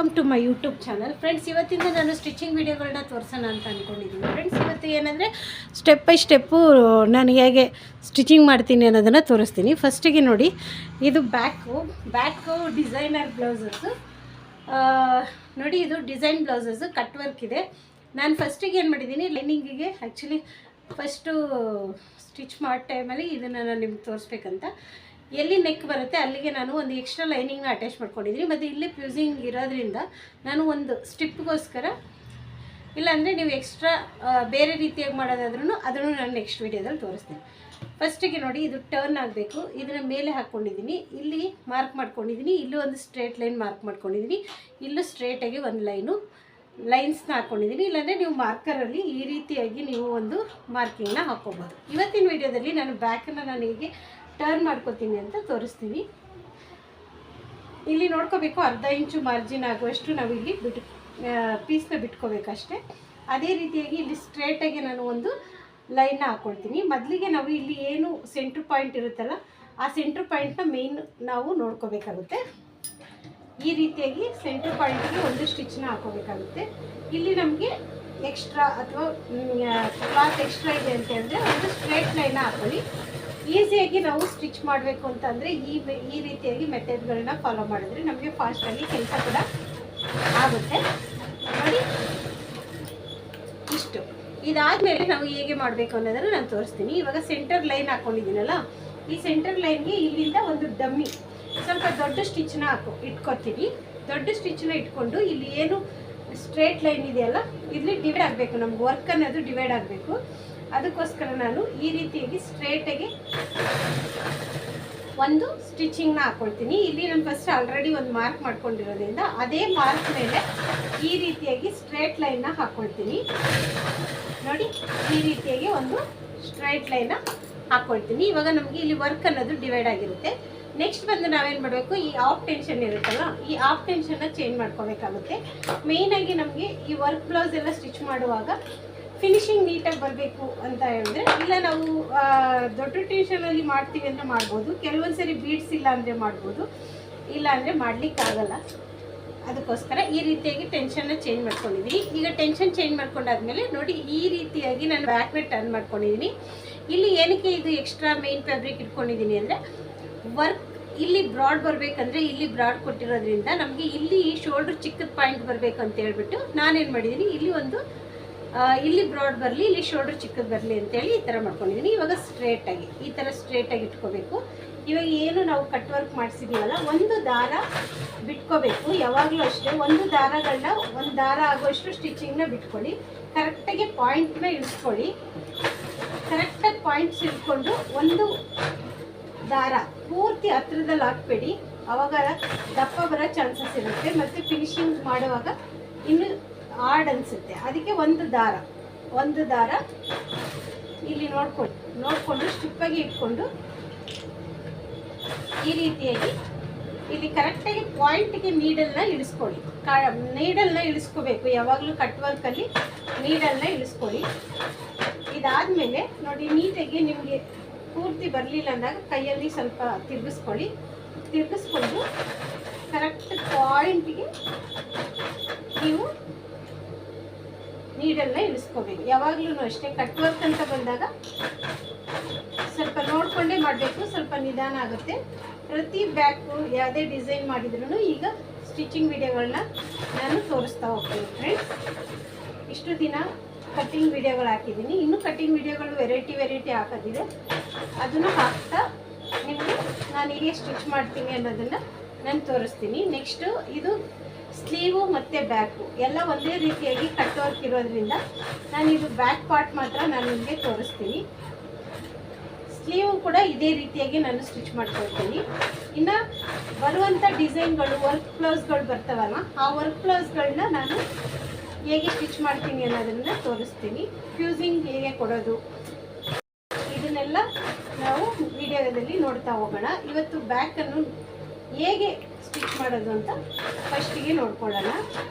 Welcome to my YouTube channel. Friends, ಇವತ್ತಿಂದ ನಾನು stitching ವೀಡಿಯೋಗಳನ್ನ ತೋರಿಸೋಣ ಅಂತ ಅಂದ್ಕೊಂಡಿದ್ದೀನಿ. ಫ್ರೆಂಡ್ಸ್, ಇವತ್ತು ಏನಂದರೆ ಸ್ಟೆಪ್ ಬೈ ಸ್ಟೆಪ್ಪು ನಾನು ಹೇಗೆ ಸ್ಟಿಚಿಂಗ್ ಮಾಡ್ತೀನಿ ಅನ್ನೋದನ್ನು ತೋರಿಸ್ತೀನಿ. ಫಸ್ಟಿಗೆ ನೋಡಿ, ಇದು ಬ್ಯಾಕು ಡಿಸೈನರ್ ಬ್ಲೌಸಸ್ಸು. ನೋಡಿ, ಇದು ಡಿಸೈನ್ ಬ್ಲೌಸಸ್ಸು, ಕಟ್ ವರ್ಕ್ ಇದೆ. ನಾನು ಫಸ್ಟಿಗೆ ಏನು ಮಾಡಿದ್ದೀನಿ, ಲೈನಿಂಗಿಗೆ ಆ್ಯಕ್ಚುಲಿ ಫಸ್ಟು ಸ್ಟಿಚ್ ಮಾಡೋ ಟೈಮಲ್ಲಿ ಇದನ್ನು ನಾನು ನಿಮ್ಗೆ ತೋರಿಸ್ಬೇಕಂತ ಎಲ್ಲಿ ನೆಕ್ ಬರುತ್ತೆ ಅಲ್ಲಿಗೆ ನಾನು ಒಂದು ಎಕ್ಸ್ಟ್ರಾ ಲೈನಿಂಗ್ನ ಅಟ್ಯಾಚ್ ಮಾಡ್ಕೊಂಡಿದ್ದೀನಿ. ಮತ್ತು ಇಲ್ಲಿ ಫ್ಯೂಸಿಂಗ್ ಇರೋದ್ರಿಂದ ನಾನು ಒಂದು ಸ್ಟಿಪ್ಗೋಸ್ಕರ, ಇಲ್ಲಾಂದರೆ ನೀವು ಎಕ್ಸ್ಟ್ರಾ ಬೇರೆ ರೀತಿಯಾಗಿ ಮಾಡೋದಾದ್ರೂ ಅದನ್ನು ನಾನು ನೆಕ್ಸ್ಟ್ ವೀಡಿಯೋದಲ್ಲಿ ತೋರಿಸ್ತೀನಿ. ಫಸ್ಟಿಗೆ ನೋಡಿ, ಇದು ಟರ್ನ್ ಆಗಬೇಕು. ಇದನ್ನು ಮೇಲೆ ಹಾಕ್ಕೊಂಡಿದ್ದೀನಿ, ಇಲ್ಲಿ ಮಾರ್ಕ್ ಮಾಡ್ಕೊಂಡಿದ್ದೀನಿ, ಇಲ್ಲೂ ಒಂದು ಸ್ಟ್ರೇಟ್ ಲೈನ್ ಮಾರ್ಕ್ ಮಾಡ್ಕೊಂಡಿದ್ದೀನಿ, ಇಲ್ಲೂ ಸ್ಟ್ರೇಟಾಗಿ ಒಂದು ಲೈನ್ಸ್ನ ಹಾಕ್ಕೊಂಡಿದ್ದೀನಿ. ಇಲ್ಲಾಂದರೆ ನೀವು ಮಾರ್ಕರಲ್ಲಿ ಈ ರೀತಿಯಾಗಿ ನೀವು ಒಂದು ಮಾರ್ಕಿಂಗ್ನ ಹಾಕ್ಕೋಬೋದು. ಇವತ್ತಿನ ವೀಡಿಯೋದಲ್ಲಿ ನಾನು ಬ್ಯಾಕನ್ನು ನಾನು ಹೇಗೆ ಟರ್ನ್ ಮಾಡ್ಕೋತೀನಿ ಅಂತ ತೋರಿಸ್ತೀನಿ. ಇಲ್ಲಿ ನೋಡ್ಕೋಬೇಕು, ಅರ್ಧ ಇಂಚು ಮಾರ್ಜಿನ್ ಆಗುವಷ್ಟು ನಾವು ಇಲ್ಲಿ ಪೀಸ್ನ ಬಿಟ್ಕೋಬೇಕಷ್ಟೇ. ಅದೇ ರೀತಿಯಾಗಿ ಇಲ್ಲಿ ಸ್ಟ್ರೇಟಾಗಿ ನಾನು ಒಂದು ಲೈನ್ನ ಹಾಕ್ಕೊಳ್ತೀನಿ. ಮೊದಲಿಗೆ ನಾವು ಇಲ್ಲಿ ಏನು ಸೆಂಟ್ರ್ ಪಾಯಿಂಟ್ ಇರುತ್ತಲ್ಲ, ಆ ಸೆಂಟ್ರ್ ಪಾಯಿಂಟ್ನ ಮೇಯ್ನ್ ನಾವು ನೋಡ್ಕೋಬೇಕಾಗುತ್ತೆ. ಈ ರೀತಿಯಾಗಿ ಸೆಂಟ್ರ್ ಪಾಯಿಂಟಿಗೆ ಒಂದು ಸ್ಟಿಚ್ನ ಹಾಕೋಬೇಕಾಗುತ್ತೆ. ಇಲ್ಲಿ ನಮಗೆ ಎಕ್ಸ್ಟ್ರಾ ಅಥವಾ ಕ್ಲಾತ್ ಎಕ್ಸ್ಟ್ರಾ ಇದೆ ಅಂತ ಹೇಳಿದ್ರೆ ಒಂದು ಸ್ಟ್ರೇಟ್ ಲೈನ್ನ ಹಾಕೊಳ್ಳಿ. ಈಸಿಯಾಗಿ ನಾವು ಸ್ಟಿಚ್ ಮಾಡಬೇಕು ಅಂತಂದರೆ ಈ ರೀತಿಯಾಗಿ ಮೆಥಡ್ಗಳನ್ನ ಫಾಲೋ ಮಾಡಿದ್ರೆ ನಮಗೆ ಫಾಸ್ಟಾಗಿ ಕೆಲಸ ಕೂಡ ಆಗುತ್ತೆ. ನೋಡಿ, ಇಷ್ಟು ಇದಾದಮೇಲೆ ನಾವು ಹೇಗೆ ಮಾಡಬೇಕು ಅನ್ನೋದನ್ನು ನಾನು ತೋರಿಸ್ತೀನಿ. ಇವಾಗ ಸೆಂಟರ್ ಲೈನ್ ಹಾಕ್ಕೊಂಡಿದ್ದೀನಲ್ಲ, ಈ ಸೆಂಟರ್ ಲೈನ್ಗೆ ಇಲ್ಲಿಂದ ಒಂದು ಡಮ್ಮಿ ಸ್ವಲ್ಪ ದೊಡ್ಡ ಸ್ಟಿಚ್ನ ಇಟ್ಕೊತೀನಿ. ದೊಡ್ಡ ಸ್ಟಿಚ್ನ ಇಟ್ಕೊಂಡು ಇಲ್ಲಿ ಏನು ಸ್ಟ್ರೇಟ್ ಲೈನ್ ಇದೆಯಲ್ಲ, ಇಲ್ಲಿ ಡಿವೈಡ್ ಆಗಬೇಕು, ನಮ್ಗೆ ವರ್ಕ್ ಅನ್ನೋದು ಡಿವೈಡ್ ಆಗಬೇಕು. ಅದಕ್ಕೋಸ್ಕರ ನಾನು ಈ ರೀತಿಯಾಗಿ ಸ್ಟ್ರೇಟಾಗಿ ಒಂದು ಸ್ಟಿಚಿಂಗ್ನ ಹಾಕ್ಕೊಳ್ತೀನಿ. ಇಲ್ಲಿ ನಾನು ಫಸ್ಟ್ ಆಲ್ರೆಡಿ ಒಂದು ಮಾರ್ಕ್ ಮಾಡ್ಕೊಂಡಿರೋದ್ರಿಂದ ಅದೇ ಮಾರ್ಕ್ ಮೇಲೆ ಈ ರೀತಿಯಾಗಿ ಸ್ಟ್ರೇಟ್ ಲೈನ್ನ ಹಾಕ್ಕೊಳ್ತೀನಿ. ನೋಡಿ, ಈ ರೀತಿಯಾಗಿ ಒಂದು ಸ್ಟ್ರೈಟ್ ಲೈನ್ನ ಹಾಕ್ಕೊಳ್ತೀನಿ. ಇವಾಗ ನಮಗೆ ಇಲ್ಲಿ ವರ್ಕ್ ಅನ್ನೋದು ಡಿವೈಡ್ ಆಗಿರುತ್ತೆ. ನೆಕ್ಸ್ಟ್ ಬಂದು ನಾವೇನು ಮಾಡಬೇಕು, ಈ ಆಫ್ ಟೆನ್ಷನ್ ಇರುತ್ತಲ್ಲ, ಈ ಆಫ್ ಟೆನ್ಷನ್ನ ಚೇಂಜ್ ಮಾಡ್ಕೋಬೇಕಾಗುತ್ತೆ. ಮೇಯ್ನಾಗಿ ನಮಗೆ ಈ ವರ್ಕ್ ಬ್ಲೌಸ್ ಎಲ್ಲ ಸ್ಟಿಚ್ ಮಾಡುವಾಗ ಫಿನಿಶಿಂಗ್ ನೀಟಾಗಿ ಬರಬೇಕು ಅಂತ ಹೇಳಿದ್ರೆ, ಇಲ್ಲ ನಾವು ದೊಡ್ಡ ಟೆನ್ಷನಲ್ಲಿ ಮಾಡ್ತೀವಿ ಅಂದರೆ ಮಾಡ್ಬೋದು, ಕೆಲವೊಂದು ಸರಿ ಬೀಡ್ಸ್ ಇಲ್ಲ ಅಂದರೆ ಮಾಡ್ಬೋದು, ಇಲ್ಲ ಅಂದರೆ ಮಾಡಲಿಕ್ಕಾಗಲ್ಲ. ಅದಕ್ಕೋಸ್ಕರ ಈ ರೀತಿಯಾಗಿ ಟೆನ್ಷನ್ನ ಚೇಂಜ್ ಮಾಡ್ಕೊಂಡಿದ್ದೀನಿ. ಈಗ ಟೆನ್ಷನ್ ಚೇಂಜ್ ಮಾಡ್ಕೊಂಡಾದ್ಮೇಲೆ ನೋಡಿ, ಈ ರೀತಿಯಾಗಿ ನಾನು ಬ್ಯಾಕ್ನ ಟರ್ನ್ ಮಾಡ್ಕೊಂಡಿದ್ದೀನಿ. ಇಲ್ಲಿ ಏನಕ್ಕೆ ಇದು ಎಕ್ಸ್ಟ್ರಾ ಮೇನ್ ಫ್ಯಾಬ್ರಿಕ್ ಇಟ್ಕೊಂಡಿದ್ದೀನಿ ಅಂದರೆ, ವರ್ಕ್ ಇಲ್ಲಿ ಬ್ರಾಡ್ ಬರಬೇಕಂದ್ರೆ ಇಲ್ಲಿ ಬ್ರಾಡ್ ಕೊಟ್ಟಿರೋದ್ರಿಂದ ನಮಗೆ ಇಲ್ಲಿ ಶೋಲ್ಡ್ರ್ ಚಿಕ್ಕದ ಪಾಯಿಂಟ್ ಬರಬೇಕು ಅಂತ ಹೇಳ್ಬಿಟ್ಟು ನಾನೇನು ಮಾಡಿದ್ದೀನಿ, ಇಲ್ಲಿ ಬ್ರಾಡ್ ಬರಲಿ, ಇಲ್ಲಿ ಶೋಲ್ಡ್ರ್ ಚಿಕ್ಕದು ಬರಲಿ ಅಂತೇಳಿ ಈ ಥರ ಮಾಡ್ಕೊಂಡಿದ್ದೀನಿ. ಇವಾಗ ಸ್ಟ್ರೇಟಾಗಿ ಈ ಥರ ಸ್ಟ್ರೇಟಾಗಿ ಇಟ್ಕೋಬೇಕು. ಇವಾಗ ಏನು ನಾವು ಕಟ್ ವರ್ಕ್ ಮಾಡಿಸಿದ್ದೀವಲ್ಲ, ಒಂದು ದಾರ ಬಿಟ್ಕೋಬೇಕು. ಯಾವಾಗಲೂ ಅಷ್ಟೇ, ಒಂದು ದಾರ ಆಗುವಷ್ಟು ಸ್ಟಿಚಿಂಗ್ನ ಬಿಟ್ಕೊಳ್ಳಿ. ಕರೆಕ್ಟಾಗಿ ಪಾಯಿಂಟ್ನ ಇಳಿಸ್ಕೊಳ್ಳಿ. ಕರೆಕ್ಟಾಗಿ ಪಾಯಿಂಟ್ಸ್ ಇಟ್ಕೊಂಡು ಒಂದು ದಾರ ಪೂರ್ತಿ ಹತ್ರದಲ್ಲಿ ಹಾಕ್ಬೇಡಿ, ಆವಾಗ ದಪ್ಪ ಬರೋ ಚಾನ್ಸಸ್ ಇರುತ್ತೆ, ಮತ್ತು ಫಿನಿಶಿಂಗ್ ಮಾಡುವಾಗ ಇನ್ನು ಹಾರ್ಡ್ ಅನಿಸುತ್ತೆ. ಅದಕ್ಕೆ ಒಂದು ದಾರ ಇಲ್ಲಿ ನೋಡಿಕೊಂಡು ಸ್ಟಿಪ್ಪಾಗಿ ಇಟ್ಕೊಂಡು ಈ ರೀತಿಯಾಗಿ ಇಲ್ಲಿ ಕರೆಕ್ಟಾಗಿ ಪಾಯಿಂಟಿಗೆ ನೀಡಲ್ನ ಇಳಿಸ್ಕೊಳ್ಳಿ. ನೀಡಲ್ನ ಇಳಿಸ್ಕೋಬೇಕು ಯಾವಾಗಲೂ ಕಟ್ ವರ್ಕಲ್ಲಿ, ನೀಡಲ್ನ ಇಳಿಸ್ಕೊಳ್ಳಿ. ಇದಾದಮೇಲೆ ನೋಡಿ, ನೀಟಾಗಿ ನಿಮಗೆ ಪೂರ್ತಿ ಬರಲಿಲ್ಲ ಅಂದಾಗ ಕೈಯಲ್ಲಿ ಸ್ವಲ್ಪ ತಿರುಗಿಸ್ಕೊಂಡು ಕರೆಕ್ಟ್ ಪಾಯಿಂಟಿಗೆ ನೀವು ನೀಡಲ್ನ ಇಳಿಸ್ಕೋಬೇಕು. ಯಾವಾಗಲೂ ಅಷ್ಟೇ, ಕಟ್ ವರ್ಕ್ ಅಂತ ಬಂದಾಗ ಸ್ವಲ್ಪ ನೋಡಿಕೊಂಡೇ ಮಾಡಬೇಕು, ಸ್ವಲ್ಪ ನಿಧಾನ ಆಗುತ್ತೆ. ಪ್ರತಿ ಬ್ಯಾಕು ಯಾವುದೇ ಡಿಸೈನ್ ಮಾಡಿದ್ರೂ ಈಗ ಸ್ಟಿಚಿಂಗ್ ವಿಡಿಯೋಗಳನ್ನ ನಾನು ತೋರಿಸ್ತಾ ಹೋಗ್ತೀನಿ. ಫ್ರೆಂಡ್ಸ್, ಇಷ್ಟು ದಿನ ಕಟ್ಟಿಂಗ್ ವಿಡಿಯೋಗಳು ಹಾಕಿದ್ದೀನಿ, ಇನ್ನೂ ಕಟ್ಟಿಂಗ್ ವಿಡಿಯೋಗಳು ವೆರೈಟಿ ಹಾಕೋದಿದೆ, ಅದನ್ನು ಹಾಕ್ತಾ ನಿಮಗೆ ನಾನು ಹೇಗೆ ಸ್ಟಿಚ್ ಮಾಡ್ತೀನಿ ಅನ್ನೋದನ್ನು ನಾನು ತೋರಿಸ್ತೀನಿ. ನೆಕ್ಸ್ಟು ಇದು ಸ್ಲೀವು ಮತ್ತು ಬ್ಯಾಕು ಎಲ್ಲ ಒಂದೇ ರೀತಿಯಾಗಿ ಕಟ್ ವರ್ಕ್ ಇರೋದ್ರಿಂದ ನಾನು ಇದು ಬ್ಯಾಕ್ ಪಾರ್ಟ್ ಮಾತ್ರ ನಾನು ನಿಮಗೆ ತೋರಿಸ್ತೀನಿ. ಸ್ಲೀವು ಕೂಡ ಇದೇ ರೀತಿಯಾಗಿ ನಾನು ಸ್ಟಿಚ್ ಮಾಡ್ಕೊಳ್ತೀನಿ. ಇನ್ನು ಬರುವಂಥ ಡಿಸೈನ್ಗಳು, ವರ್ಕ್ ಬ್ಲೌಸ್ಗಳು ಬರ್ತಾವಲ್ಲ, ಆ ವರ್ಕ್ ಬ್ಲೌಸ್ಗಳನ್ನ ನಾನು ಹೇಗೆ ಸ್ಟಿಚ್ ಮಾಡ್ತೀನಿ ಅನ್ನೋದನ್ನು ತೋರಿಸ್ತೀನಿ. ಫ್ಯೂಸಿಂಗ್ ಹೇಗೆ ಕೊಡೋದು, ಇದನ್ನೆಲ್ಲ ನಾವು ವಿಡಿಯೋದಲ್ಲಿ ನೋಡ್ತಾ ಹೋಗೋಣ. ಇವತ್ತು ಬ್ಯಾಕನ್ನು ಹೇಗೆ ಸ್ಟಿಚ್ ಮಾಡೋದು ಅಂತ ಫಸ್ಟಿಗೆ ನೋಡ್ಕೊಳ್ಳೋಣ.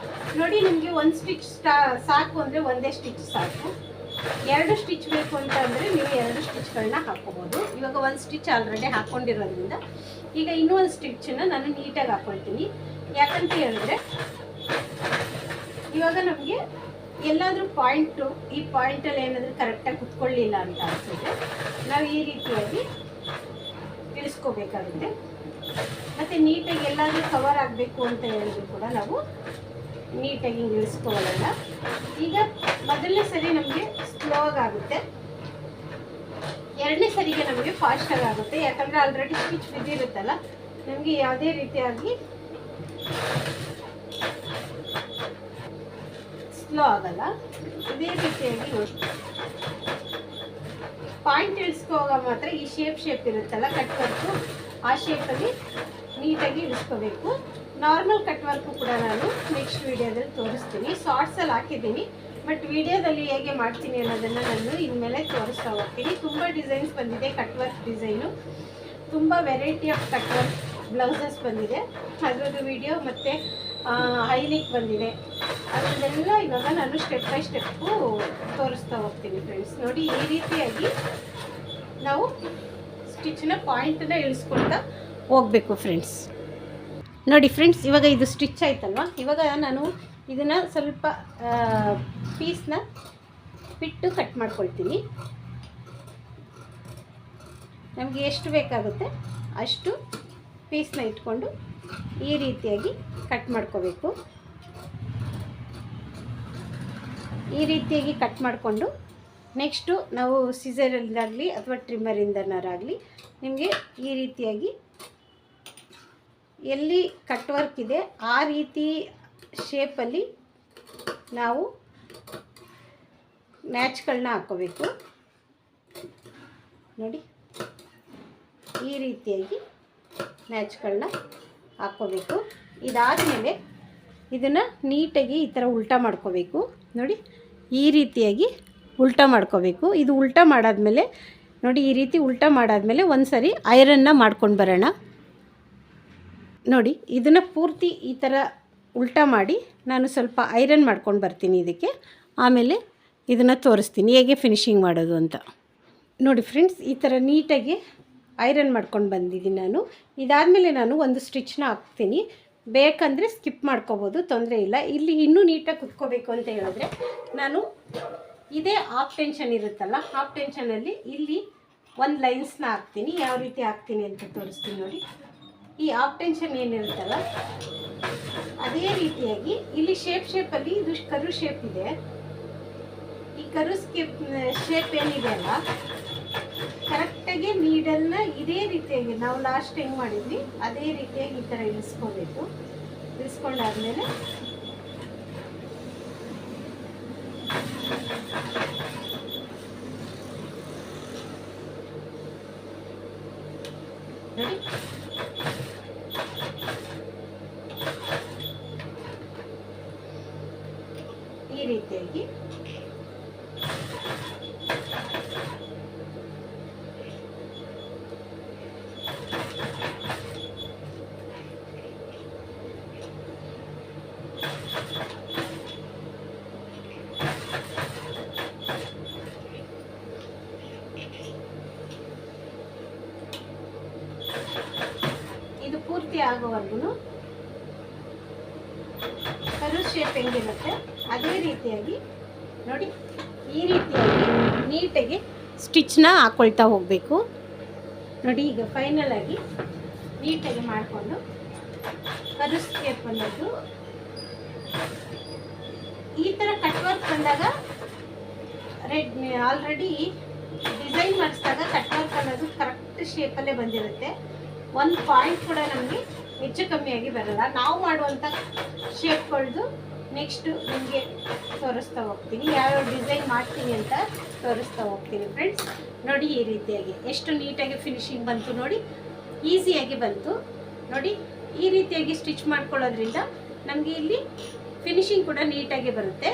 ನೋಡಿ, ನಿಮಗೆ ಒಂದು ಸ್ಟಿಚ್ ಸಾಕು ಅಂದರೆ ಒಂದೇ ಸ್ಟಿಚ್ ಸಾಕು. 2 ಸ್ಟಿಚ್ ಬೇಕು ಅಂತ ಅಂದರೆ ನೀವು 2 ಸ್ಟಿಚ್ಗಳನ್ನ ಹಾಕ್ಕೋಬೋದು. ಇವಾಗ ಒಂದು ಸ್ಟಿಚ್ ಆಲ್ರೆಡಿ ಹಾಕ್ಕೊಂಡಿರೋದ್ರಿಂದ ಈಗ ಇನ್ನೂ ಒಂದು ಸ್ಟಿಚ್ಚನ್ನು ನಾನು ನೀಟಾಗಿ ಹಾಕ್ಕೊಳ್ತೀನಿ. ಯಾಕಂತ ಹೇಳಿದ್ರೆ ಇವಾಗ ನಮಗೆ ಎಲ್ಲಾದರೂ ಪಾಯಿಂಟು ಈ ಪಾಯಿಂಟಲ್ಲಿ ಏನಾದರೂ ಕರೆಕ್ಟಾಗಿ ಕುತ್ಕೊಳ್ಳಿಲ್ಲ ಅಂತ ಅನಿಸಿದ್ರೆ ನಾವು ಈ ರೀತಿಯಾಗಿ ಇಳಿಸ್ಕೋಬೇಕಾಗುತ್ತೆ. ಮತ್ತು ನೀಟಾಗಿ ಎಲ್ಲಾದರೂ ಕವರ್ ಆಗಬೇಕು ಅಂತ ಹೇಳಿದ್ರು ಕೂಡ ನಾವು ನೀಟಾಗಿ ಇಳಿಸ್ಕೊಳ್ಳೋಲ್ಲ. ಈಗ ಮೊದಲನೇ ಸರಿ ನಮಗೆ ಸ್ಲೋ ಆಗುತ್ತೆ, ಎರಡನೇ ಸರಿಗೆ ನಮಗೆ ಫಾಸ್ಟಾಗಿ ಆಗುತ್ತೆ. ಯಾಕಂದರೆ ಆಲ್ರೆಡಿ ಸ್ಟಿಚ್ ಬಿದ್ದಿರುತ್ತಲ್ಲ, ನಮಗೆ ಯಾವುದೇ ರೀತಿಯಾಗಿ ಸ್ಲೋ ಆಗಲ್ಲ. ಇದೇ ರೀತಿಯಾಗಿ ನೋಡಿ ಪಾಯಿಂಟ್ ಇಳಿಸ್ಕೋವಾಗ ಮಾತ್ರ ಈ ಶೇಪ್ ಇರುತ್ತಲ್ಲ ಕಟ್ ವರ್ಕು, ಆ ಶೇಪಲ್ಲಿ ನೀಟಾಗಿ ಇಳಿಸ್ಕೋಬೇಕು. ನಾರ್ಮಲ್ ಕಟ್ ವರ್ಕು ಕೂಡ ನಾನು ನೆಕ್ಸ್ಟ್ ವಿಡಿಯೋದಲ್ಲಿ ತೋರಿಸ್ತೀನಿ. ಶಾರ್ಟ್ಸಲ್ಲಿ ಹಾಕಿದ್ದೀನಿ, ಬಟ್ ವಿಡಿಯೋದಲ್ಲಿ ಹೇಗೆ ಮಾಡ್ತೀನಿ ಅನ್ನೋದನ್ನು ನಾನು ಇನ್ಮೇಲೆ ತೋರಿಸ್ತಾ ಹೋಗ್ತೀನಿ. ತುಂಬ ಡಿಸೈನ್ಸ್ ಬಂದಿದೆ, ಕಟ್ ವರ್ಕ್ ಡಿಸೈನು, ತುಂಬ variety off cut work blouses ಬಂದಿದೆ. ಅದರದ್ದು ವಿಡಿಯೋ ಮತ್ತು ಹೈನೆಕ್ ಬಂದಿದೆ. ಅದನ್ನೆಲ್ಲ ಇವಾಗ ನಾನು ಸ್ಟೆಪ್ ಬೈ ಸ್ಟೆಪ್ಪು ತೋರಿಸ್ತಾ ಹೋಗ್ತೀನಿ ಫ್ರೆಂಡ್ಸ್. ನೋಡಿ ಈ ರೀತಿಯಾಗಿ ನಾವು ಸ್ಟಿಚ್ನ ಪಾಯಿಂಟನ್ನು ಇಳಿಸ್ಕೊಳ್ತಾ ಹೋಗಬೇಕು ಫ್ರೆಂಡ್ಸ್. ನೋಡಿ ಫ್ರೆಂಡ್ಸ್, ಇವಾಗ ಇದು ಸ್ಟಿಚ್ ಆಯ್ತಲ್ವ, ಇವಾಗ ನಾನು ಇದನ್ನು ಸ್ವಲ್ಪ ಪೀಸ್ನ ಬಿಟ್ಟು ಕಟ್ ಮಾಡ್ಕೊಳ್ತೀನಿ. ನಮಗೆ ಎಷ್ಟು ಬೇಕಾಗುತ್ತೆ ಅಷ್ಟು ಪೀಸ್ನ ಇಟ್ಕೊಂಡು ಈ ರೀತಿಯಾಗಿ ಕಟ್ ಮಾಡ್ಕೋಬೇಕು. ಈ ರೀತಿಯಾಗಿ ಕಟ್ ಮಾಡಿಕೊಂಡು ನೆಕ್ಸ್ಟು ನಾವು ಸಿಸರಿಂದಾಗಲಿ ಅಥವಾ ಟ್ರಿಮ್ಮರಿಂದನಾರಾಗಲಿ ನಿಮಗೆ ಈ ರೀತಿಯಾಗಿ ಎಲ್ಲಿ ಕಟ್ ವರ್ಕ್ ಇದೆ ಆ ರೀತಿ ಶೇಪಲ್ಲಿ ನಾವು ಮ್ಯಾಚ್ಗಳನ್ನ ಹಾಕ್ಕೋಬೇಕು. ನೋಡಿ ಈ ರೀತಿಯಾಗಿ ಮ್ಯಾಚ್ಗಳನ್ನ ಹಾಕ್ಕೋಬೇಕು. ಇದಾದಮೇಲೆ ಇದನ್ನು ನೀಟಾಗಿ ಈ ಥರ ಉಲ್ಟಾ ಮಾಡ್ಕೋಬೇಕು. ನೋಡಿ ಈ ರೀತಿಯಾಗಿ ಉಲ್ಟಾ ಮಾಡ್ಕೋಬೇಕು. ಇದು ಉಲ್ಟಾ ಮಾಡಾದಮೇಲೆ ನೋಡಿ ಈ ರೀತಿ ಉಲ್ಟಾ ಮಾಡಾದಮೇಲೆ ಒಂದು ಸರಿ ಐರನ್ನ ಮಾಡ್ಕೊಂಡು ಬರೋಣ. ನೋಡಿ ಇದನ್ನು ಪೂರ್ತಿ ಈ ಥರ ಉಲ್ಟಾ ಮಾಡಿ ನಾನು ಸ್ವಲ್ಪ ಐರನ್ ಮಾಡ್ಕೊಂಡು ಬರ್ತೀನಿ ಇದಕ್ಕೆ. ಆಮೇಲೆ ಇದನ್ನು ತೋರಿಸ್ತೀನಿ ಹೇಗೆ ಫಿನಿಶಿಂಗ್ ಮಾಡೋದು ಅಂತ. ನೋಡಿ ಫ್ರೆಂಡ್ಸ್, ಈ ಥರ ನೀಟಾಗಿ ಐರನ್ ಮಾಡ್ಕೊಂಡು ಬಂದಿದ್ದೀನಿ ನಾನು. ಇದಾದಮೇಲೆ ನಾನು ಒಂದು ಸ್ಟಿಚ್ನ ಹಾಕ್ತೀನಿ. ಬೇಕಂದರೆ ಸ್ಕಿಪ್ ಮಾಡ್ಕೋಬೋದು, ತೊಂದರೆ ಇಲ್ಲ. ಇಲ್ಲಿ ಇನ್ನೂ ನೀಟಾಗಿ ಕುತ್ಕೋಬೇಕು ಅಂತ ಹೇಳಿದ್ರೆ ನಾನು ಇದೇ ಹಾಫ್ ಟೆನ್ಷನ್ ಇರುತ್ತಲ್ಲ, ಹಾಫ್ ಟೆನ್ಷನಲ್ಲಿ ಇಲ್ಲಿ ಒಂದು ಲೈನ್ಸ್ನ ಹಾಕ್ತೀನಿ. ಯಾವ ರೀತಿ ಹಾಕ್ತೀನಿ ಅಂತ ತೋರಿಸ್ತೀನಿ ನೋಡಿ. ಈ ಹಾಫ್ ಟೆನ್ಷನ್ ಏನಿರುತ್ತಲ್ಲ ಅದೇ ರೀತಿಯಾಗಿ ಇಲ್ಲಿ ಶೇಪಲ್ಲಿ ಇದು ಕರು ಶೇಪ್ ಇದೆ. ಈ ಕರು ಶೇಪ್ ಏನಿದೆ ಅಲ್ಲ, ಕರೆಕ್ಟಾಗಿ ನೀಡಲ್ನ ಇದೇ ರೀತಿಯಾಗಿ ನಾವು ಲಾಸ್ಟ್ ಹೆಂಗೆ ಮಾಡಿದ್ವಿ ಅದೇ ರೀತಿಯಾಗಿ ಈ ಥರ ಇಳಿಸ್ಕೋಬೇಕು. ಇಳಿಸ್ಕೊಂಡಾದ್ಮೇಲೆ ನೋಡಿ ಈ ರೀತಿಯಾಗಿ ಇದು ಪೂರ್ತಿ ಆಗೋವರೆಗೂ ಕರು ಶೇಪ್ ಹೆಂಗಿರುತ್ತೆ ಅದೇ ರೀತಿಯಾಗಿ ನೋಡಿ ಈ ರೀತಿಯಾಗಿ ನೀಟಾಗಿ ಸ್ಟಿಚ್ನ ಹಾಕ್ಕೊಳ್ತಾ ಹೋಗಬೇಕು. ನೋಡಿ ಈಗ ಫೈನಲ್ ಆಗಿ ನೀಟಾಗಿ ಮಾಡಿಕೊಂಡು ಕರು ಶೇಪ್ ಅನ್ನೋದು ಈ ಥರ ಕಟ್ ವರ್ಕ್ ಬಂದಾಗ ಆಲ್ರೆಡಿ ಡಿಸೈನ್ ಮಾಡಿಸಿದಾಗ ಕಟ್ ವರ್ಕ್ ಅನ್ನೋದು ಕರೆಕ್ಟ್ ಶೇಪಲ್ಲೇ ಬಂದಿರುತ್ತೆ. ಒಂದು ಪಾಯಿಂಟ್ ಕೂಡ ನಮಗೆ ಹೆಚ್ಚು ಕಮ್ಮಿಯಾಗಿ ಬರಲ್ಲ. ನಾವು ಮಾಡುವಂಥ ಶೇಪ್ಗಳದ್ದು ನೆಕ್ಸ್ಟು ನಿಮಗೆ ತೋರಿಸ್ತಾ ಹೋಗ್ತೀನಿ, ಯಾವ್ಯಾವ ಡಿಸೈನ್ ಮಾಡ್ತೀನಿ ಅಂತ ತೋರಿಸ್ತಾ ಹೋಗ್ತೀನಿ ಫ್ರೆಂಡ್ಸ್. ನೋಡಿ ಈ ರೀತಿಯಾಗಿ ಎಷ್ಟು ನೀಟಾಗಿ ಫಿನಿಶಿಂಗ್ ಬಂತು ನೋಡಿ, ಈಸಿಯಾಗಿ ಬಂತು ನೋಡಿ. ಈ ರೀತಿಯಾಗಿ ಸ್ಟಿಚ್ ಮಾಡ್ಕೊಳ್ಳೋದ್ರಿಂದ ನಮಗೆ ಇಲ್ಲಿ ಫಿನಿಶಿಂಗ್ ಕೂಡ ನೀಟಾಗಿ ಬರುತ್ತೆ.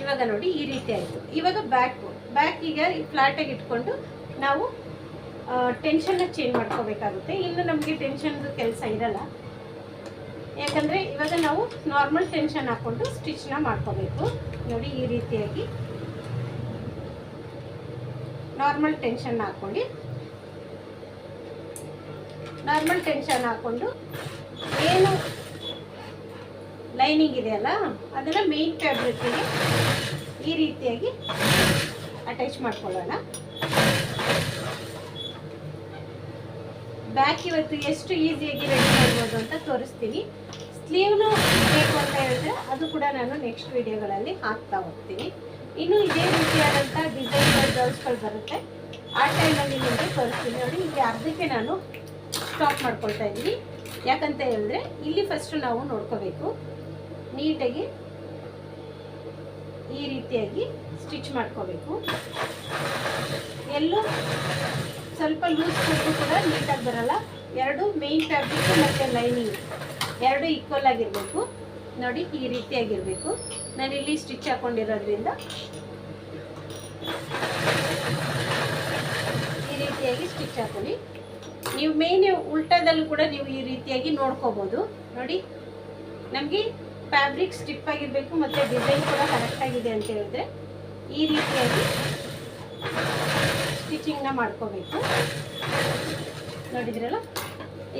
ಇವಾಗ ನೋಡಿ ಈ ರೀತಿ ಆಯಿತು. ಇವಾಗ ಬ್ಯಾಕ್ ಈಗ ಫ್ಲಾಟಾಗಿ ಇಟ್ಕೊಂಡು ನಾವು ಟೆನ್ಷನ್ನ ಚೇಂಜ್ ಮಾಡ್ಕೋಬೇಕಾಗುತ್ತೆ. ಇನ್ನು ನಮಗೆ ಟೆನ್ಷನ್ದು ಕೆಲಸ ಇರಲ್ಲ, ಯಾಕಂದರೆ ಇವಾಗ ನಾವು ನಾರ್ಮಲ್ ಟೆನ್ಷನ್ ಹಾಕ್ಕೊಂಡು ಸ್ಟಿಚ್ನ ಮಾಡ್ಕೋಬೇಕು. ನೋಡಿ ಈ ರೀತಿಯಾಗಿ ನಾರ್ಮಲ್ ಟೆನ್ಷನ್ ಹಾಕ್ಕೊಂಡು ಏನು ಲೈನಿಂಗ್ ಇದೆಯಲ್ಲ ಅದನ್ನು ಮೇನ್ ಫ್ಯಾಬ್ರಿಕ್ಕಿಗೆ ಈ ರೀತಿಯಾಗಿ ಅಟ್ಯಾಚ್ ಮಾಡ್ಕೊಳ್ಳೋಣ. ಬ್ಯಾಕ್ ಇವತ್ತು ಎಷ್ಟು ಈಸಿಯಾಗಿ ರೆಡಿ ಮಾಡ್ಬೋದು ಅಂತ ತೋರಿಸ್ತೀನಿ. ಸ್ಲೀವ್ನು ಬೇಕು ಅಂತ ಹೇಳಿದ್ರೆ ಅದು ಕೂಡ ನಾನು ನೆಕ್ಸ್ಟ್ ವಿಡಿಯೋಗಳಲ್ಲಿ ಹಾಕ್ತಾ ಹೋಗ್ತೀನಿ. ಇನ್ನು ಇದೇ ರೀತಿಯಾದಂಥ ಡಿಸೈನ್ಗಳು ಬ್ಲೌಸ್ಗಳು ಬರುತ್ತೆ, ಆ ಟೈಮಲ್ಲಿ ನಿಮಗೆ ತೋರಿಸ್ತೀನಿ. ನೋಡಿ, ಇಲ್ಲಿ ಅರ್ಧಕ್ಕೆ ನಾನು ಸ್ಟಾಪ್ ಮಾಡ್ಕೊಳ್ತಾ ಇದ್ದೀನಿ. ಯಾಕಂತ ಹೇಳಿದ್ರೆ ಇಲ್ಲಿ ಫಸ್ಟು ನಾವು ನೋಡ್ಕೋಬೇಕು, ನೀಟಾಗಿ ಈ ರೀತಿಯಾಗಿ ಸ್ಟಿಚ್ ಮಾಡ್ಕೋಬೇಕು. ಎಲ್ಲೂ ಸ್ವಲ್ಪ ಲೂಸ್ ಕೊಟ್ಟು ಕೂಡ ನೀಟಾಗಿ ಬರಲ್ಲ. ಎರಡು ಮೇನ್ ಫ್ಯಾಬ್ರಿಕ್ ಮತ್ತು ಲೈನಿಂಗ್ ಎರಡು ಈಕ್ವಲ್ ಆಗಿರಬೇಕು. ನೋಡಿ, ಈ ರೀತಿಯಾಗಿರಬೇಕು. ನಾನಿಲ್ಲಿ ಸ್ಟಿಚ್ ಹಾಕ್ಕೊಂಡಿರೋದ್ರಿಂದ ಈ ರೀತಿಯಾಗಿ ಸ್ಟಿಚ್ ಹಾಕೊಳ್ಳಿ. ನೀವು ಮೇನ್ ಉಲ್ಟಾದಲ್ಲೂ ಕೂಡ ನೀವು ಈ ರೀತಿಯಾಗಿ ನೋಡ್ಕೋಬೋದು. ನೋಡಿ, ನಮಗೆ ಫ್ಯಾಬ್ರಿಕ್ ಸ್ಟಿಪ್ ಆಗಿರಬೇಕು ಮತ್ತು ಡಿಸೈನ್ ಕೂಡ ಕರೆಕ್ಟಾಗಿದೆ ಅಂತ ಹೇಳಿದ್ರೆ ಈ ರೀತಿಯಾಗಿ ಸ್ಟಿಚಿಂಗ್ನ ಮಾಡ್ಕೋಬೇಕು. ನೋಡಿದ್ರಲ್ಲ,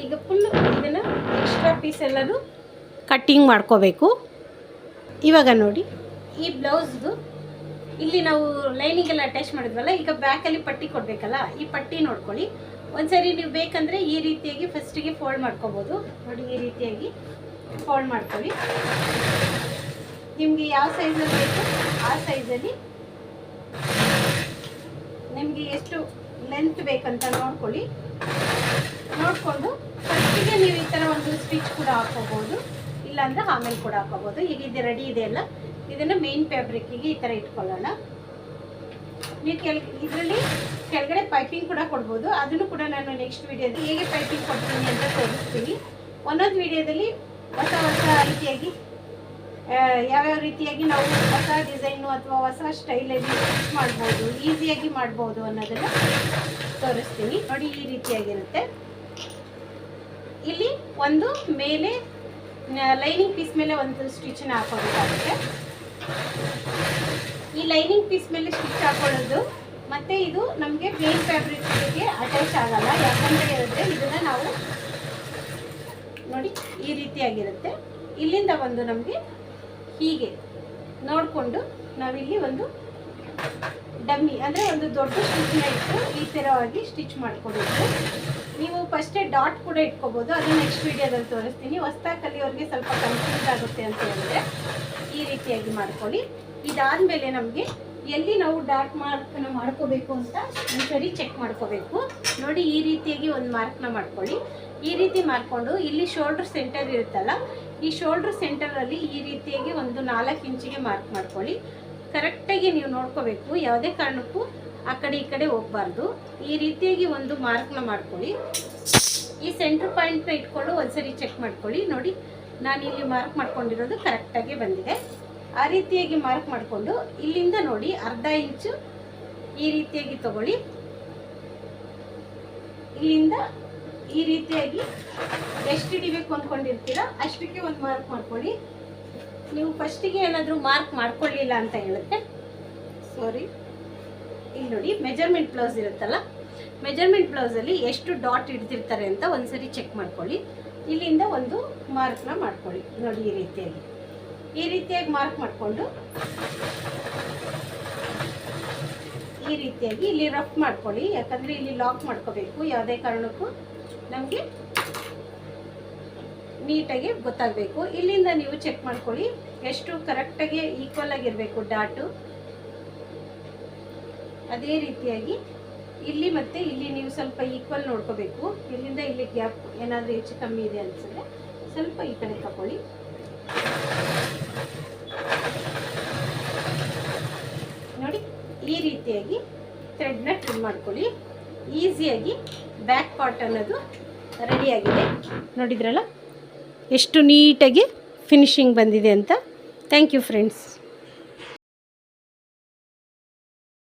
ಈಗ ಫುಲ್ ಇದನ್ನು ಎಕ್ಸ್ಟ್ರಾ ಪೀಸ್ ಎಲ್ಲನೂ ಕಟ್ಟಿಂಗ್ ಮಾಡ್ಕೋಬೇಕು. ಇವಾಗ ನೋಡಿ, ಈ ಬ್ಲೌಸ್ದು ಇಲ್ಲಿ ನಾವು ಲೈನಿಗೆಲ್ಲ ಅಟ್ಯಾಚ್ ಮಾಡಿದ್ವಲ್ಲ, ಈಗ ಬ್ಯಾಕಲ್ಲಿ ಪಟ್ಟಿ ಕೊಡಬೇಕಲ್ಲ, ಈ ಪಟ್ಟಿ ನೋಡ್ಕೊಳ್ಳಿ. ಒಂದ್ಸರಿ ನೀವು ಬೇಕಂದರೆ ಈ ರೀತಿಯಾಗಿ ಫಸ್ಟಿಗೆ ಫೋಲ್ಡ್ ಮಾಡ್ಕೋಬೋದು. ನೋಡಿ, ಈ ರೀತಿಯಾಗಿ ಫೋಲ್ಡ್ ಮಾಡ್ಕೊಳ್ಳಿ. ನಿಮಗೆ ಯಾವ ಸೈಜಲ್ಲಿ ಬೇಕು ಆ ಸೈಜಲ್ಲಿ ನಿಮಗೆ ಎಷ್ಟು ಲೆಂತ್ ಬೇಕಂತ ನೋಡ್ಕೊಳ್ಳಿ. ನೋಡಿಕೊಂಡು ಫಸ್ಟಿಗೆ ನೀವು ಈ ಥರ ಒಂದು ಸ್ಟಿಚ್ ಕೂಡ ಹಾಕ್ಕೋಬೋದು, ಇಲ್ಲಾಂದರೆ ಆಮೇಲೆ ಕೂಡ ಹಾಕೋಬೋದು. ಈಗ ಇದು ರೆಡಿ ಇದೆಯಲ್ಲ, ಇದನ್ನು ಮೇನ್ ಫ್ಯಾಬ್ರಿಕ್ಕಿಗೆ ಈ ಥರ ಇಟ್ಕೊಳ್ಳೋಣ. ನೀವು ಇದರಲ್ಲಿ ಕೆಳಗಡೆ ಪೈಪಿಂಗ್ ಕೂಡ ಕೊಡ್ಬೋದು. ಅದನ್ನು ಕೂಡ ನಾನು ನೆಕ್ಸ್ಟ್ ವಿಡಿಯೋದಲ್ಲಿ ಹೇಗೆ ಪೈಪಿಂಗ್ ಕೊಡ್ತೀನಿ ಅಂತ ತೋರಿಸ್ತೀನಿ. ಒಂದೊಂದು ವಿಡಿಯೋದಲ್ಲಿ ಹೊಸ ಹೊಸ ರೀತಿಯಾಗಿ ಯಾವ್ಯಾವ ರೀತಿಯಾಗಿ ನಾವು ಹೊಸ ಡಿಸೈನು ಅಥವಾ ಹೊಸ ಸ್ಟೈಲಲ್ಲಿ ಸ್ಟಿಚ್ ಮಾಡ್ಬೋದು, ಈಸಿಯಾಗಿ ಮಾಡ್ಬೋದು ಅನ್ನೋದನ್ನು ತೋರಿಸ್ತೀನಿ. ನೋಡಿ, ಈ ರೀತಿಯಾಗಿರುತ್ತೆ. ಇಲ್ಲಿ ಒಂದು ಮೇಲೆ ಲೈನಿಂಗ್ ಪೀಸ್ ಮೇಲೆ ಒಂದು ಸ್ಟಿಚನ್ನ ಹಾಕೋಬೇಕಾಗುತ್ತೆ. ಈ ಲೈನಿಂಗ್ ಪೀಸ್ ಮೇಲೆ ಸ್ಟಿಚ್ ಹಾಕೊಳ್ಳೋದು ಮತ್ತು ಇದು ನಮಗೆ ಮೇನ್ ಫ್ಯಾಬ್ರಿಕ್ಗೆ ಅಟ್ಯಾಚ್ ಆಗಲ್ಲ. ಯಾಕಂದರೆ ಹೇಳಿದ್ರೆ ಇದನ್ನು ನಾವು ನೋಡಿ ಈ ರೀತಿಯಾಗಿರುತ್ತೆ. ಇಲ್ಲಿಂದ ಒಂದು ನಮಗೆ ಹೀಗೆ ನೋಡಿಕೊಂಡು ನಾವಿಲ್ಲಿ ಒಂದು ಡಮ್ಮಿ ಅಂದರೆ ಒಂದು ದೊಡ್ಡ ಸ್ಟಿಚ್ನ ಇಟ್ಟು ಈ ಥರವಾಗಿ ಸ್ಟಿಚ್ ಮಾಡ್ಕೊಬೇಕು. ನೀವು ಫಸ್ಟೇ ಡಾಟ್ ಕೂಡ ಇಟ್ಕೋಬೋದು, ಅದು ನೆಕ್ಸ್ಟ್ ವಿಡಿಯೋದಲ್ಲಿ ತೋರಿಸ್ತೀನಿ. ಹೊಸ್ದಾಗಿ ಕಲಿಯೋರಿಗೆ ಸ್ವಲ್ಪ ಕನ್ಫ್ಯೂಸ್ ಆಗುತ್ತೆ ಅಂತ ಹೇಳಿದ್ರೆ ಈ ರೀತಿಯಾಗಿ ಮಾಡ್ಕೊಳ್ಳಿ. ಇದಾದಮೇಲೆ ನಮಗೆ ಎಲ್ಲಿ ನಾವು ಡಾಟ್ ಮಾರ್ಕ್ನ ಮಾಡ್ಕೋಬೇಕು ಅಂತ ಒಂದ್ಸರಿ ಚೆಕ್ ಮಾಡ್ಕೋಬೇಕು. ನೋಡಿ, ಈ ರೀತಿಯಾಗಿ ಒಂದು ಮಾರ್ಕ್ನ ಮಾಡ್ಕೊಳ್ಳಿ. ಈ ರೀತಿ ಮಾಡಿಕೊಂಡು ಇಲ್ಲಿ ಶೋಲ್ಡ್ರ್ ಸೆಂಟರ್ ಇರುತ್ತಲ್ಲ, ಈ ಶೋಲ್ಡ್ರ್ ಸೆಂಟರಲ್ಲಿ ಈ ರೀತಿಯಾಗಿ ಒಂದು 4 ಇಂಚಿಗೆ ಮಾರ್ಕ್ ಮಾಡ್ಕೊಳ್ಳಿ. ಕರೆಕ್ಟಾಗಿ ನೀವು ನೋಡ್ಕೋಬೇಕು, ಯಾವುದೇ ಕಾರಣಕ್ಕೂ ಆ ಕಡೆ ಈ ಕಡೆ ಹೋಗಬಾರ್ದು. ಈ ರೀತಿಯಾಗಿ ಒಂದು ಮಾರ್ಕ್ನ ಮಾಡ್ಕೊಳ್ಳಿ. ಈ ಸೆಂಟ್ರ್ ಪಾಯಿಂಟ್ನ ಇಟ್ಕೊಂಡು ಒಂದ್ಸರಿ ಚೆಕ್ ಮಾಡ್ಕೊಳ್ಳಿ. ನೋಡಿ, ನಾನಿಲ್ಲಿ ಮಾರ್ಕ್ ಮಾಡ್ಕೊಂಡಿರೋದು ಕರೆಕ್ಟಾಗಿ ಬಂದಿದೆ. ಆ ರೀತಿಯಾಗಿ ಮಾರ್ಕ್ ಮಾಡಿಕೊಂಡು ಇಲ್ಲಿಂದ ನೋಡಿ ಅರ್ಧ ಇಂಚು ಈ ರೀತಿಯಾಗಿ ತಗೊಳ್ಳಿ. ಇಲ್ಲಿಂದ ಈ ರೀತಿಯಾಗಿ ಎಷ್ಟು ಹಿಡಿಬೇಕು ಅಂದ್ಕೊಂಡಿರ್ತೀರ ಅಷ್ಟಕ್ಕೆ ಒಂದು ಮಾರ್ಕ್ ಮಾಡ್ಕೊಳ್ಳಿ. ನೀವು ಫಸ್ಟಿಗೆ ಏನಾದರೂ ಮಾರ್ಕ್ ಮಾಡ್ಕೊಳ್ಳಿಲ್ಲ ಅಂತ ಹೇಳುತ್ತೆ, ಸಾರಿ, ಇಲ್ಲಿ ನೋಡಿ ಮೆಜರ್ಮೆಂಟ್ ಬ್ಲೌಸ್ ಇರುತ್ತಲ್ಲ, ಮೆಜರ್ಮೆಂಟ್ ಬ್ಲೌಸಲ್ಲಿ ಎಷ್ಟು ಡಾಟ್ ಹಿಡ್ದಿರ್ತಾರೆ ಅಂತ ಒಂದ್ಸರಿ ಚೆಕ್ ಮಾಡ್ಕೊಳ್ಳಿ. ಇಲ್ಲಿಂದ ಒಂದು ಮಾರ್ಕ್ನ ಮಾಡ್ಕೊಳ್ಳಿ. ನೋಡಿ, ಈ ರೀತಿಯಾಗಿ ಮಾರ್ಕ್ ಮಾಡಿಕೊಂಡು ಈ ರೀತಿಯಾಗಿ ಇಲ್ಲಿ ರಫ್ ಮಾಡ್ಕೊಳ್ಳಿ. ಯಾಕಂದರೆ ಇಲ್ಲಿ ಲಾಕ್ ಮಾಡ್ಕೋಬೇಕು, ಯಾವುದೇ ಕಾರಣಕ್ಕೂ ನಮಗೆ ನೀಟಾಗಿ ಗೊತ್ತಾಗಬೇಕು. ಇಲ್ಲಿಂದ ನೀವು ಚೆಕ್ ಮಾಡ್ಕೊಳ್ಳಿ ಎಷ್ಟು ಕರೆಕ್ಟಾಗಿ ಈಕ್ವಲ್ ಆಗಿರಬೇಕು ಡಾಟು. ಅದೇ ರೀತಿಯಾಗಿ ಇಲ್ಲಿ ಮತ್ತು ಇಲ್ಲಿ ನೀವು ಸ್ವಲ್ಪ ಈಕ್ವಲ್ ನೋಡ್ಕೋಬೇಕು. ಇಲ್ಲಿಂದ ಇಲ್ಲಿ ಗ್ಯಾಪ್ ಏನಾದರೂ ಹೆಚ್ಚು ಕಮ್ಮಿ ಇದೆ ಅನಿಸಿದ್ರೆ ಸ್ವಲ್ಪ ಈ ಕಡೆ ತಗೊಳ್ಳಿ. ನೋಡಿ, ಈ ರೀತಿಯಾಗಿ ಥ್ರೆಡ್ನ ಟ್ರಿಮ್ ಮಾಡ್ಕೊಳ್ಳಿ. ಈಸಿಯಾಗಿ ಬ್ಯಾಕ್ ಪಾರ್ಟ್ ಅನ್ನೋದು ರೆಡಿಯಾಗಿದೆ. ನೋಡಿದ್ರಲ್ಲ ಎಷ್ಟು ನೀಟಾಗಿ ಫಿನಿಶಿಂಗ್ ಬಂದಿದೆ ಅಂತ. Thank you friends.